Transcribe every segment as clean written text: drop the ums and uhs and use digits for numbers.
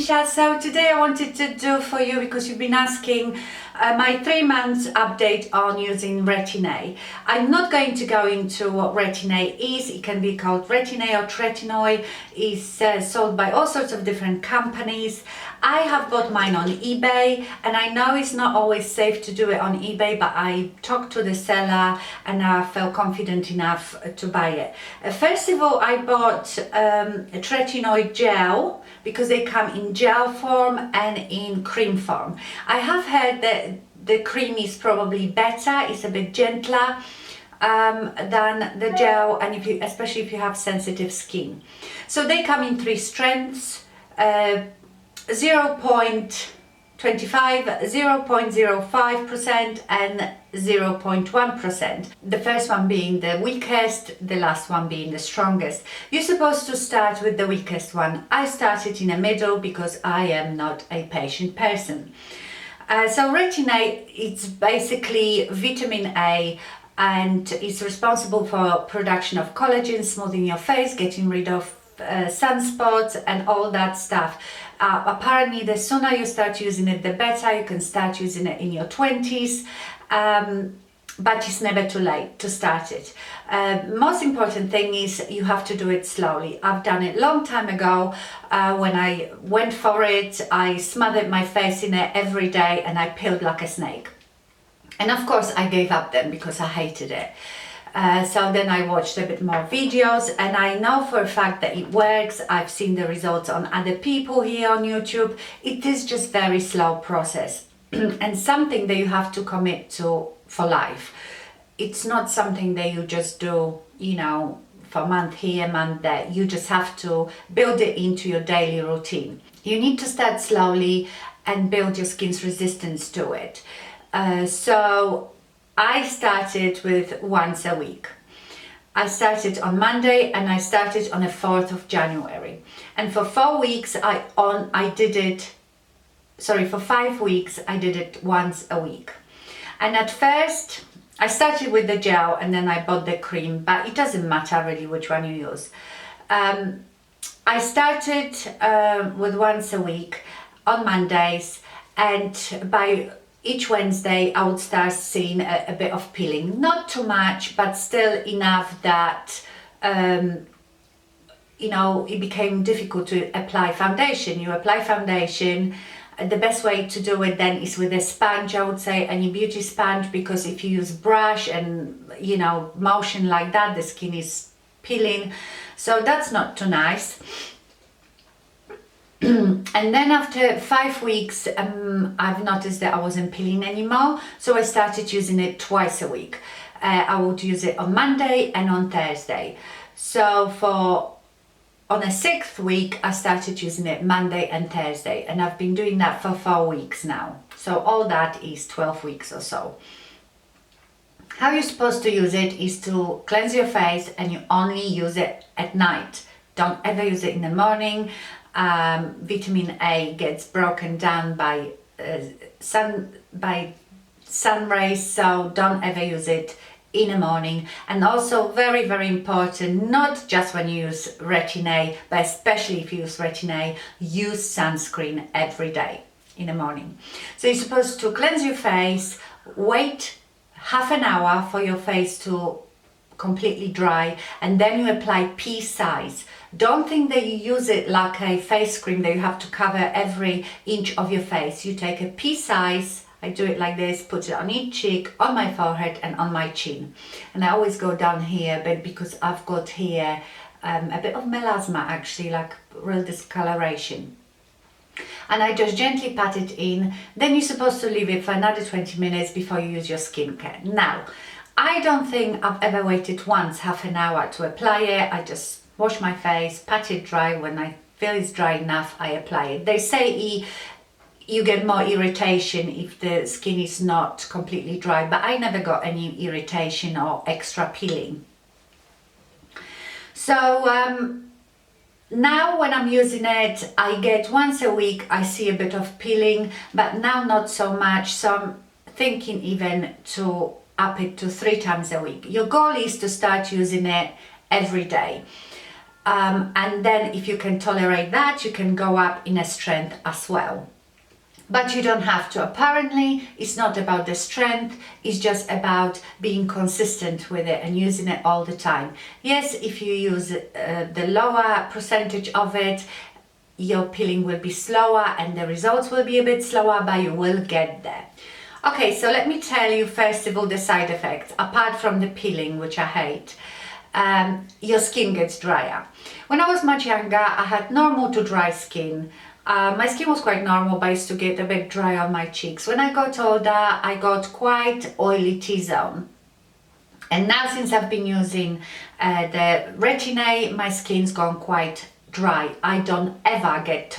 Nisha. So today I wanted to do for you, because you've been asking, my 3 months update on using RetinA. I'm not going to go into what RetinA is. It can be called RetinA or tretinoid. It's sold by all sorts of different companies. I have bought mine on eBay, and I know it's not always safe to do it on eBay, but I talked to the seller and I felt confident enough to buy it. First of all, I bought a tretinoid gel, because they come in gel form and in cream form. I have heard that the cream is probably better, it's a bit gentler than the gel, and especially if you have sensitive skin. So they come in 3 strengths, 0.25, 0.05% and 0.1%. The first one being the weakest, the last one being the strongest. You're supposed to start with the weakest one. I started in the middle because I am not a patient person. So RetinA, it's basically vitamin A, and it's responsible for production of collagen, smoothing your face, getting rid of sunspots and all that stuff. Apparently the sooner you start using it, the better. You can start using it in your 20s, but it's never too late to start it. Most important thing is you have to do it slowly. I've done it long time ago. When I went for it, I smothered my face in it every day and I peeled like a snake. And of course I gave up then because I hated it. So then I watched a bit more videos, and I know for a fact that it works. I've seen the results on other people here on YouTube. It is just very slow process and something that you have to commit to for life. It's not something that you just do, you know, for a month here, a month there. You just have to build it into your daily routine. You need to start slowly and build your skin's resistance to it. So I started with once a week. I started on Monday and I started on the 4th of January. And for 4 weeks for 5 weeks I did it once a week. And at first I started with the gel and then I bought the cream, but it doesn't matter really which one you use. I started with once a week on Mondays, and by each Wednesday I would start seeing a bit of peeling. Not too much, but still enough that you know, it became difficult to apply foundation. You apply foundation, the best way to do it then is with a sponge, I would say, any beauty sponge, because if you use brush and, you know, motion like that, the skin is peeling, so that's not too nice. And then after 5 weeks, I've noticed that I wasn't peeling anymore, so I started using it twice a week. I would use it on Monday and on Thursday. So on the 6th week, I started using it Monday and Thursday, and I've been doing that for 4 weeks now. So all that is 12 weeks or so. How you're supposed to use it is to cleanse your face, and you only use it at night. Don't ever use it in the morning. Vitamin A gets broken down by sun rays, so don't ever use it in the morning. And also very, very important, not just when you use RetinA, but especially if you use RetinA, use sunscreen every day in the morning. So you're supposed to cleanse your face, wait half an hour for your face to completely dry, and then you apply pea size. Don't think that you use it like a face cream that you have to cover every inch of your face. You take a pea size. I do it like this, put it on each cheek, on my forehead and on my chin. And I always go down here, but because I've got here a bit of melasma, actually, like real discoloration. And I just gently pat it in. Then you're supposed to leave it for another 20 minutes before you use your skincare. Now, I don't think I've ever waited once half an hour to apply it. I just wash my face, pat it dry. When I feel it's dry enough, I apply it. They say you get more irritation if the skin is not completely dry, but I never got any irritation or extra peeling. So now when I'm using it, I get once a week, I see a bit of peeling, but now not so much. So I'm thinking even to up it to 3 times a week. Your goal is to start using it every day. And then if you can tolerate that, you can go up in a strength as well. But you don't have to. Apparently, it's not about the strength, it's just about being consistent with it and using it all the time. Yes, if you use the lower percentage of it, your peeling will be slower and the results will be a bit slower, but you will get there. Okay, so let me tell you first of all the side effects, apart from the peeling, which I hate. Your skin gets drier. When I was much younger, I had normal to dry skin. My skin was quite normal, but I used to get a bit dry on my cheeks. When I got older, I got quite oily T-zone. And now since I've been using the RetinA, my skin's gone quite dry. I don't ever get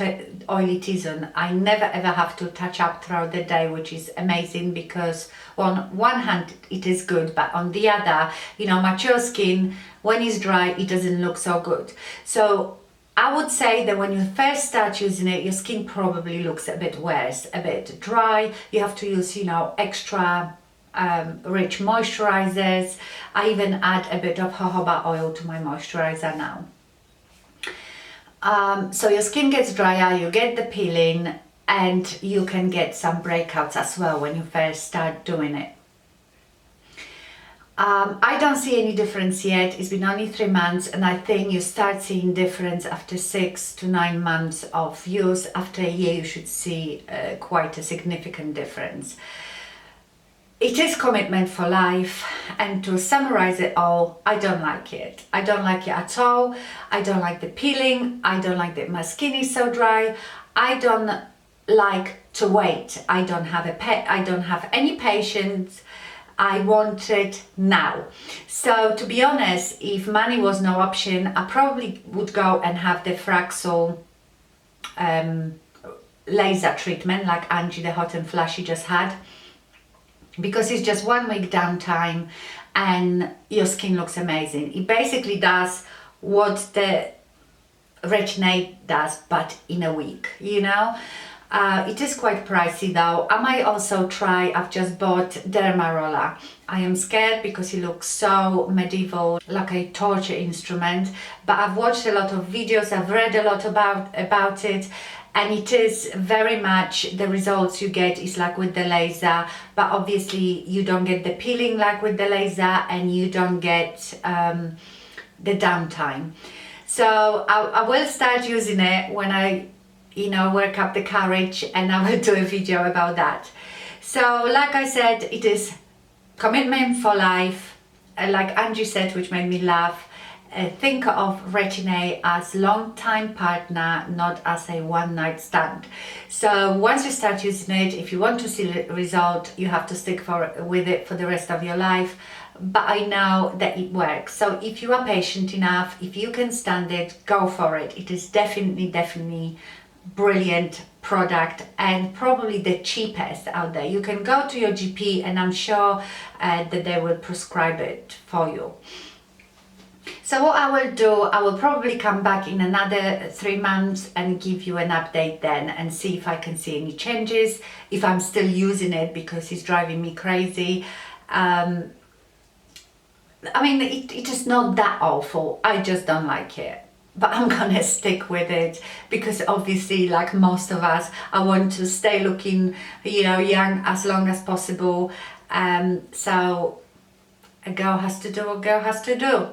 oily T-zone. I never ever have to touch up throughout the day, which is amazing because on one hand it is good, but on the other, you know, mature skin, when it's dry, it doesn't look so good. So I would say that when you first start using it, your skin probably looks a bit worse, a bit dry. You have to use, you know, extra rich moisturizers. I even add a bit of jojoba oil to my moisturizer now. So your skin gets drier, you get the peeling, and you can get some breakouts as well when you first start doing it. I don't see any difference yet. It's been only 3 months, and I think you start seeing difference after 6 to 9 months of use. After a year, you should see quite a significant difference. It is commitment for life, and to summarize it all, I don't like it. I don't like it at all. I don't like the peeling. I don't like that my skin is so dry. I don't like to wait. I don't have any patience. I want it now. So to be honest, if money was no option, I probably would go and have the Fraxel laser treatment like Angie the Hot and Flashy just had, because it's just 1 week downtime and your skin looks amazing. It basically does what the RetinA does, but in a week, you know. It is quite pricey though. I might also try, I've just bought Derma Roller. I am scared because it looks so medieval, like a torture instrument, but I've watched a lot of videos, I've read a lot about it, and it is very much the results you get is like with the laser, but obviously you don't get the peeling like with the laser, and you don't get the downtime. So I will start using it when I, you know, work up the courage, and I will do a video about that. So like I said, it is commitment for life. Like Angie said, which made me laugh, think of RetinA as long-time partner, not as a one-night stand. So once you start using it, if you want to see the result, you have to stick with it for the rest of your life. But I know that it works. So if you are patient enough, if you can stand it, go for it. It is definitely brilliant product, and probably the cheapest out there. You can go to your GP, and I'm sure that they will prescribe it for you. So what I will do, I will probably come back in another 3 months and give you an update then, and see if I can see any changes, if I'm still using it, because it's driving me crazy. I mean, it is not that awful. I just don't like it. But I'm gonna stick with it because obviously, like most of us, I want to stay looking, you know, young as long as possible. So a girl has to do what a girl has to do.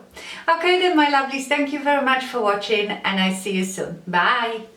Okay then, my lovelies, thank you very much for watching, and I see you soon. Bye.